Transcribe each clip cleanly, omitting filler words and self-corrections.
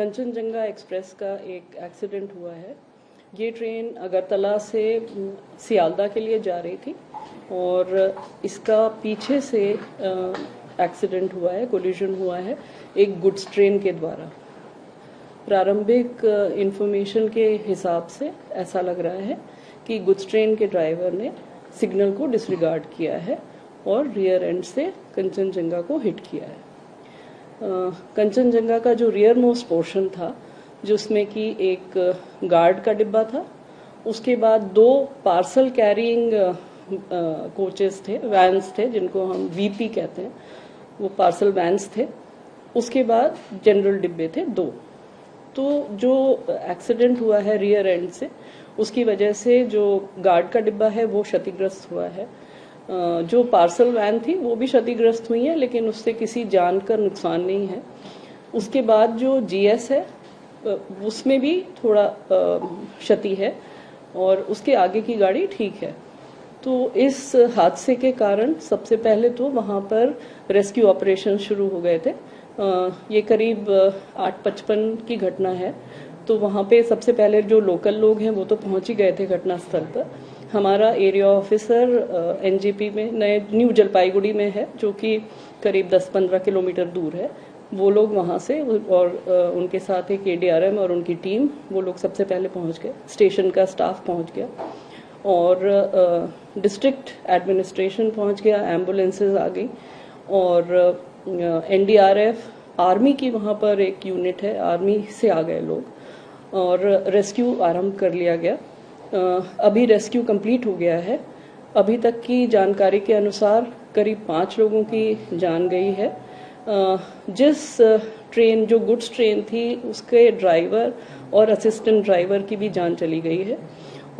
Kanchenjunga express का एक accident हुआ है। ये ट्रेन अगरतला से सियालदा के लिए जा रही थी और इसका पीछे से एक्सीडेंट हुआ है, कोलिजन हुआ है एक गुड्स ट्रेन के द्वारा। प्रारंभिक इंफॉर्मेशन के हिसाब से ऐसा लग रहा है कि गुड्स ट्रेन के ड्राइवर ने सिग्नल को डिसरिगार्ड किया है और रियर एंड से कंचनजंगा को हिट किया है। कंचनजंगा का जो रियर मोस्ट पोर्शन था, जिसमें कि एक गार्ड का डिब्बा था, उसके बाद 2 पार्सल कैरिंग कोचेस थे, वैन्स थे, जिनको हम वीपी कहते हैं, वो पार्सल वैन्स थे। उसके बाद जनरल डिब्बे थे 2। तो जो एक्सीडेंट हुआ है रियर एंड से, उसकी वजह से जो गार्ड का डिब्बा है वो क्षतिग्रस्त हुआ है। जो पार्सल वैन थी वो भी क्षतिग्रस्त हुई है, लेकिन उससे किसी जान का नुकसान नहीं है। उसके बाद जो जीएस है उसमें भी थोड़ा क्षति है और उसके आगे की गाड़ी ठीक है। तो इस हादसे के कारण सबसे पहले तो वहां पर रेस्क्यू ऑपरेशन शुरू हो गए थे। ये करीब 8:55 की घटना है। तो वहां पे सबसे पहले जो लोकल लोग हैं वो तो पहुंच ही गए थे घटनास्थल पर। हमारा एरिया ऑफिसर एनजीपी में न्यू जलपाईगुड़ी में है, जो कि करीब 10-15 किलोमीटर दूर है। वो लोग वहां से और उनके साथ एक एडीआरएम और उनकी टीम, वो लोग सबसे पहले पहुंच गए। स्टेशन का स्टाफ पहुंच गया और डिस्ट्रिक्ट एडमिनिस्ट्रेशन पहुंच गया, एम्बुलेंसेज आ गई और एनडीआरएफ, आर्मी की वहां पर एक यूनिट है, आर्मी से आ गए लोग और रेस्क्यू आरंभ कर लिया गया। अभी रेस्क्यू कंप्लीट हो गया है। अभी तक की जानकारी के अनुसार करीब 5 लोगों की जान गई है। जिस ट्रेन, जो गुड्स ट्रेन थी, उसके ड्राइवर और असिस्टेंट ड्राइवर की भी जान चली गई है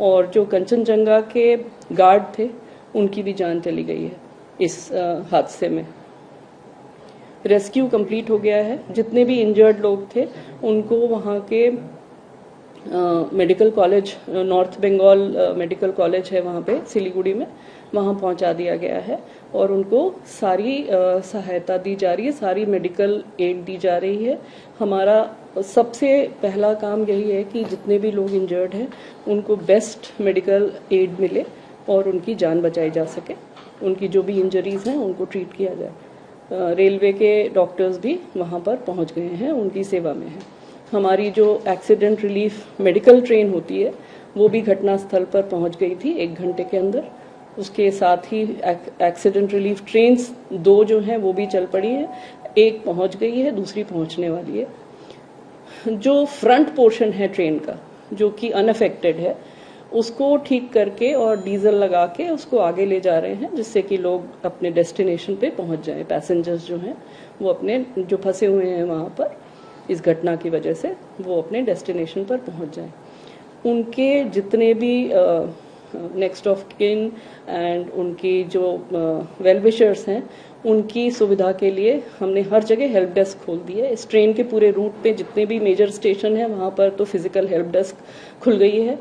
और जो कंचनजंगा के गार्ड थे उनकी भी जान चली गई है इस हादसे में। रेस्क्यू कंप्लीट हो गया है। जितने भी इंजर्ड लोग थे उनको वहाँ के medical college, north Bengal medical college है वहाँ पे सिलीगुड़ी में, वहाँ पहुँचा दिया गया है और उनको सारी सहायता दी जा रही है, सारी मेडिकल एड दी जा रही है। हमारा सबसे पहला काम यही है कि जितने भी लोग इंजर्ड हैं उनको बेस्ट मेडिकल एड मिले और उनकी जान बचाई जा सके। उनकी जो भी इंजरीज हैं उनको ट्रीट किया जाए। रेलवे के डॉक्टर्स भी वहाँ पर पहुँच गए हैं, उनकी सेवा में हैं। हमारी जो एक्सीडेंट रिलीफ मेडिकल ट्रेन होती है वो भी घटनास्थल पर पहुँच गई थी 1 घंटे के अंदर। उसके साथ ही एक्सीडेंट रिलीफ ट्रेन्स 2 जो हैं वो भी चल पड़ी हैं। एक पहुँच गई है, दूसरी पहुँचने वाली है। जो फ्रंट पोर्शन है ट्रेन का, जो कि अनअफेक्टेड है, उसको ठीक करके और डीजल लगा के उसको आगे ले जा रहे हैं, जिससे कि लोग अपने डेस्टिनेशन पे पहुंच जाएं। पैसेंजर्स जो हैं वो अपने, जो फंसे हुए हैं वहां पर इस घटना की वजह से, वो अपने डेस्टिनेशन पर पहुंच जाएं। उनके जितने भी नेक्स्ट ऑफ किन एंड उनकी जो वेल विशर्स हैं, उनकी सुविधा के लिए हमने हर जगह हेल्प डेस्क खोल दी है। इस ट्रेन के पूरे रूट पे जितने भी मेजर स्टेशन है वहां पर तो फिजिकल हेल्प डेस्क खुल गई है।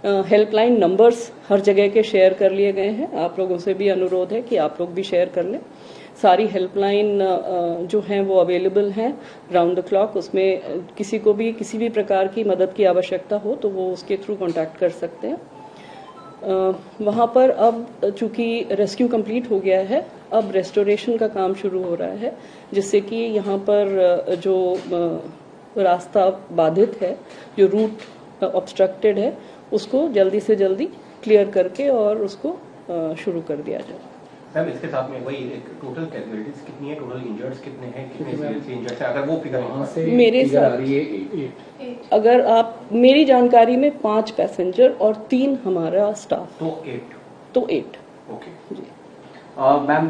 हेल्पलाइन नंबर्स हर जगह के शेयर कर लिए गए हैं। आप लोगों से भी अनुरोध है कि आप लोग भी शेयर कर लें। सारी हेल्पलाइन जो हैं वो अवेलेबल हैं राउंड द क्लॉक। उसमें किसी को भी किसी भी प्रकार की मदद की आवश्यकता हो तो वो उसके थ्रू कांटेक्ट कर सकते हैं। वहाँ पर अब चूंकि रेस्क्यू कंप्लीट हो गया है, अब रेस्टोरेशन का काम शुरू हो रहा है, जिससे कि यहाँ पर जो रास्ता बाधित है, जो रूट ऑब्स्ट्रक्टेड है, उसको जल्दी से जल्दी क्लियर करके और उसको शुरू कर दिया जाए। मैम, इसके साथ में वही एक टोटल कैजुअलिटीज कितनी है, टोटल इंजर्ड्स कितने हैं, कितने सीरियसली इंजर्ड है, अगर वो फिगर मेरे साथ अगर आप, मेरी जानकारी में 5 पैसेंजर और 3 हमारा स्टाफ, तो 8। ओके जी। मैम,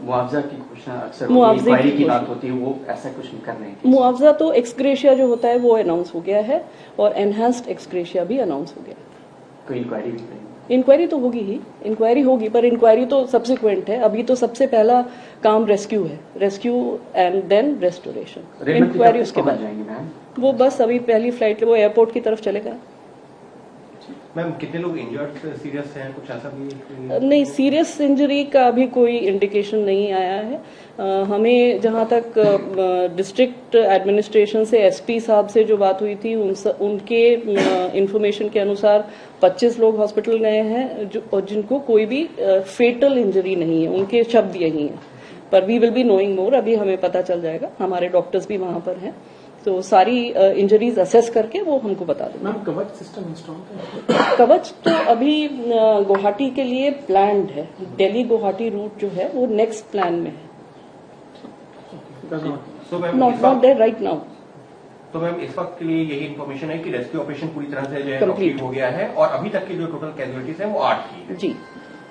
मुआवजा की घोषणा अक्सर इंक्वायरी की बात होती है, वो ऐसा कुछ नहीं कर रहे हैं? मुआवजा तो एक्सग्रेशिया जो होता है वो अनाउंस हो गया है और एनहांस्ड एक्सग्रेशिया भी अनाउंस हो गया है। कोई इंक्वायरी भी नहीं? इंक्वायरी तो होगी ही, इंक्वायरी होगी, पर इंक्वायरी तो सब्सिक्वेंट है। अभी तो सबसे पहला काम रेस्क्यू है, rescue and then restoration. Inquiry उसके बाद जाएंगे मैम? वो बस अभी पहली फ्लाइट वो एयरपोर्ट की तरफ चलेगा। मैम कितने लोग इंजर्ड सीरियस हैं, कुछ ऐसा भी? नहीं, सीरियस इंजरी का अभी कोई इंडिकेशन नहीं आया है। हमें जहां तक डिस्ट्रिक्ट एडमिनिस्ट्रेशन से एसपी साहब से जो बात हुई थी उनके इंफॉर्मेशन के अनुसार 25 लोग हॉस्पिटल गए हैं और जिनको कोई भी फेटल इंजरी नहीं है, उनके शब्द यही हैं। पर we will be knowing more, अभी हमें पता चल जाएगा, हमारे डॉक्टर्स भी वहां पर हैं, तो सारी इंजरीज असेस करके वो हमको बता देंगे। मैम कवच सिस्टम इंस्टॉल है? कवच तो अभी गुवाहाटी के लिए प्लान्ड है, दिल्ली गुवाहाटी रूट जो है वो नेक्स्ट प्लान में है, नॉट देयर राइट नाउ। तो मैम इस वक्त के लिए यही इन्फॉर्मेशन है कि रेस्क्यू ऑपरेशन पूरी तरह से जो है कंप्लीट हो गया है और अभी तक की जो टोटल कैजुअलिटीज है वो 8 की है। जी,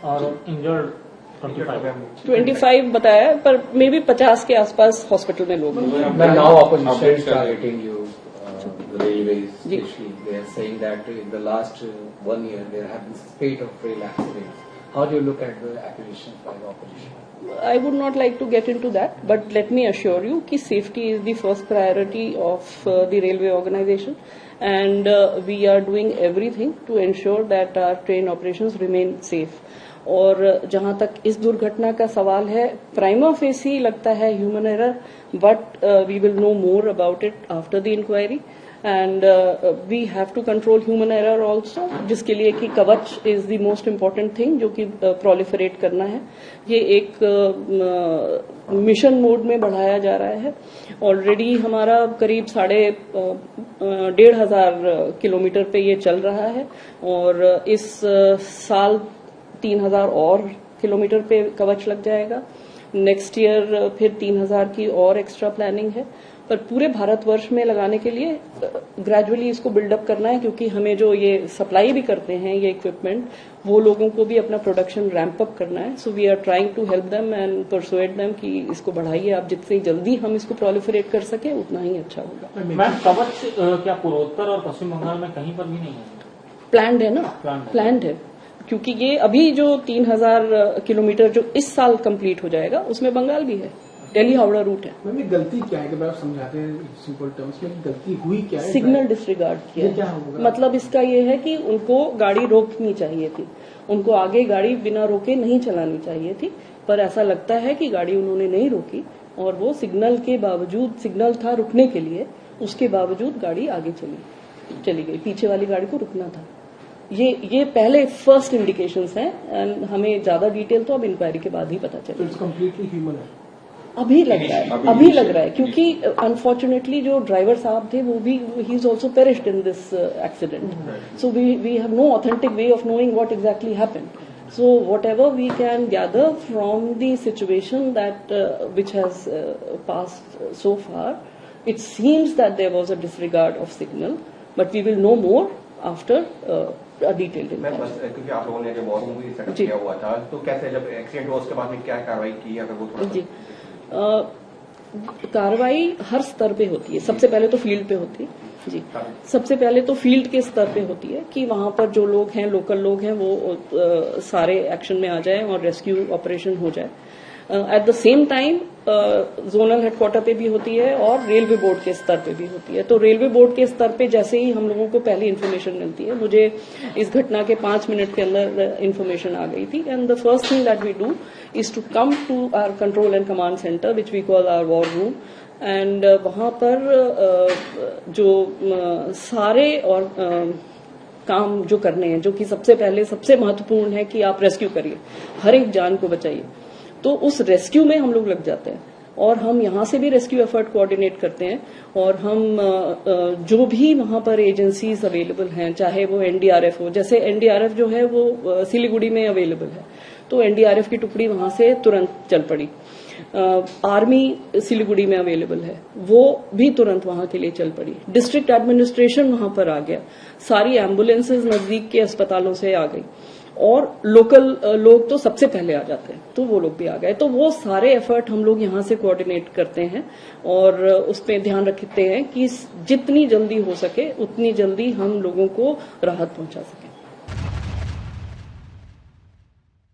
और इंजर्ड 25 बताया, पर मे बी 50 के आसपास हॉस्पिटल में लोग हैं। Now opposition targeting you, the railways especially. They are saying that in the last 1 year there have been spate of rail accidents. How do you look at the accusations by the opposition? I would not like to get into that, but let me assure you कि safety is the first priority of the railway organization, and we are doing everything to ensure that our train operations remain safe. और जहां तक इस दुर्घटना का सवाल है, prima facie लगता है human error, but we will know more about it after the inquiry, and we have to control human error also, जिसके लिए कि Kavach is the most important thing जो कि प्रोलिफरेट करना है। ये एक मिशन मोड में बढ़ाया जा रहा है। ऑलरेडी हमारा करीब 1,500 किलोमीटर पे ये चल रहा है, और इस साल 3,000 और किलोमीटर पे कवच लग जाएगा। नेक्स्ट ईयर फिर 3,000 की और एक्स्ट्रा प्लानिंग है, पर पूरे भारतवर्ष में लगाने के लिए ग्रेजुअली इसको बिल्डअप करना है, क्योंकि हमें जो ये सप्लाई भी करते हैं ये इक्विपमेंट, वो लोगों को भी अपना प्रोडक्शन रैंप अप करना है। So we are trying to help them and persuade them कि इसको बढ़ाइए आप, जितनी जल्दी हम इसको प्रोलिफरेट कर सके उतना ही अच्छा होगा। मैम कवच क्या पूर्वोत्तर और पश्चिम बंगाल में कहीं पर भी नहीं है? प्लान्ड है ना, प्लान्ड है, क्योंकि ये अभी जो 3,000 किलोमीटर जो इस साल कंप्लीट हो जाएगा उसमें बंगाल भी है, दिल्ली हावड़ा रूट है। मैम ये गलती क्या है, कि आप समझाते हैं सिंपल टर्म्स में, गलती हुई क्या है? सिग्नल डिसरिगार्ड किया। क्या होगा? मतलब इसका ये है कि उनको गाड़ी रोकनी चाहिए थी, उनको आगे गाड़ी बिना रोके नहीं चलानी चाहिए थी, पर ऐसा लगता है कि गाड़ी उन्होंने नहीं रोकी, और वो सिग्नल के बावजूद, सिग्नल था रुकने के लिए, उसके बावजूद गाड़ी आगे चली गई, पीछे वाली गाड़ी को रुकना था। ये पहले फर्स्ट इंडिकेशंस हैं, एंड हमें ज्यादा डिटेल तो अब इंक्वायरी के बाद ही पता चलेगा। इट्स कंप्लीटली ह्यूमन है अभी लग रहा है, क्योंकि अनफॉर्चुनेटली जो ड्राइवर साहब थे वो भी, he is also perished in this accident, so we have no authentic way of knowing what exactly happened. So whatever we can gather from the situation that which has passed so far, it seems that there was a disregard of signal, but we will know more after a detailed inquiry. बस क्योंकि आप लोगों ने जब war movie setup किया हुआ था, तो कैसे जब एक्सीडेंट हुआ उसके बाद में क्या कार्रवाई की, अगर वो थोड़ा जी कार्रवाई हर स्तर पे होती है। सबसे पहले तो फील्ड पे होती है जी, सबसे पहले तो फील्ड के स्तर पे होती है कि वहां पर जो लोग हैं, लोकल लोग हैं, वो सारे एक्शन में आ जाएं और रेस्क्यू ऑपरेशन हो जाए। At the same time zonal headquarter पे भी होती है और रेलवे बोर्ड के स्तर पे भी होती है। तो रेलवे बोर्ड के स्तर पे जैसे ही हम लोगों को पहली इन्फॉर्मेशन मिलती है, मुझे इस घटना के 5 मिनट के अंदर इन्फॉर्मेशन आ गई थी, and the first thing that we do is to come to our control and command centre which we call our war room, and वहां पर जो सारे और काम जो करने हैं, जो कि सबसे पहले सबसे महत्वपूर्ण है कि आप रेस्क्यू करिए, हर एक जान को बचाइए, तो उस रेस्क्यू में हम लोग लग जाते हैं। और हम यहाँ से भी रेस्क्यू एफर्ट कोऑर्डिनेट करते हैं, और हम जो भी वहां पर एजेंसीज अवेलेबल हैं, चाहे वो एनडीआरएफ हो, जैसे एनडीआरएफ जो है वो सिलीगुड़ी में अवेलेबल है, तो एनडीआरएफ की टुकड़ी वहां से तुरंत चल पड़ी। आर्मी सिलीगुड़ी में अवेलेबल है, वो भी तुरंत वहां के लिए चल पड़ी। डिस्ट्रिक्ट एडमिनिस्ट्रेशन वहां पर आ गया, सारी एम्बुलेंसेज नजदीक के अस्पतालों से आ गई, और लोकल लोग तो सबसे पहले आ जाते हैं, तो वो लोग भी आ गए। तो वो सारे एफर्ट हम लोग यहाँ से कोऑर्डिनेट करते हैं, और उस पर ध्यान रखते हैं कि जितनी जल्दी हो सके उतनी जल्दी हम लोगों को राहत पहुंचा सकें।